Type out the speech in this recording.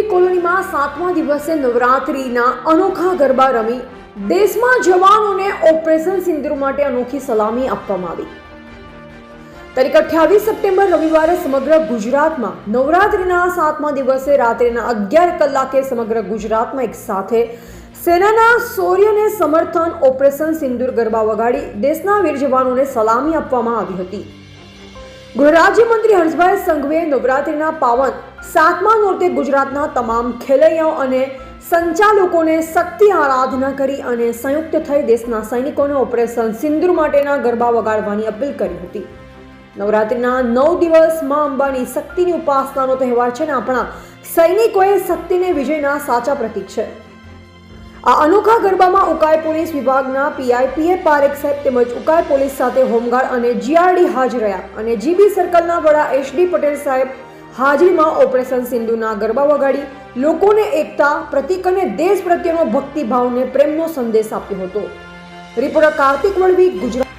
SD કોલોનીમાં 7મા દિવસે નવરાત્રીના અનોખા ગરબા રમી દેશમાં જવાનોને ઓપરેશન સિંદૂર માટે અનોખી સલામી આપવામાં આવી। તારીખ 28 સપ્ટેમ્બર રવિવારે સમગ્ર ગુજરાતમાં નવરાત્રીના 7મા દિવસે રાત્રિના 11 કલાકે સમગ્ર ગુજરાતમાં એક સાથે સેનાના શૌર્યને સમર્થન ઓપરેશન સિંદૂર ગરબા વગાડી દેશના વીર જવાનોને સલામી આપવામાં આવી હતી। ગૃહ રાજ્યમંત્રી હર્ષભાઈ સંઘવીએ નવરાત્રીના પાવન 7મા નોરતે ગુજરાતના તમામ ખેલૈયાઓ અને સંચાલકોને શક્તિ આરાધના કરી અને સંયુક્ત થઈ દેશના સૈનિકોને ઓપરેશન સિંદૂર માટેના ગરબા વગાડવાની અપીલ કરી હતી। નવરાત્રીના 9 દિવસ માં અંબાની શક્તિની ઉપાસનાનો તહેવાર છે અને આપણા સૈનિકોએ શક્તિને વિજયના સાચા પ્રતીક છે। આ અનોખા ગરબામાં ઉકાઈ પોલીસ વિભાગના પીઆઈ પારેખ સાહેબ તેમજ ઉકાઈ પોલીસ સાથે હોમગાર્ડ અને જીઆરડી હાજર રહ્યા અને જીબી સર્કલના વડા એસડી પટેલ સાહેબ હાજરીમાં ઓપરેશન સિંધુના ગરબા વગાડી લોકોને એકતા પ્રતીક અને દેશ પ્રત્યેનો ભક્તિભાવને પ્રેમનો સંદેશ આપ્યો હતો। રિપોર્ટર કાર્તિક વળવી, ગુજરાત।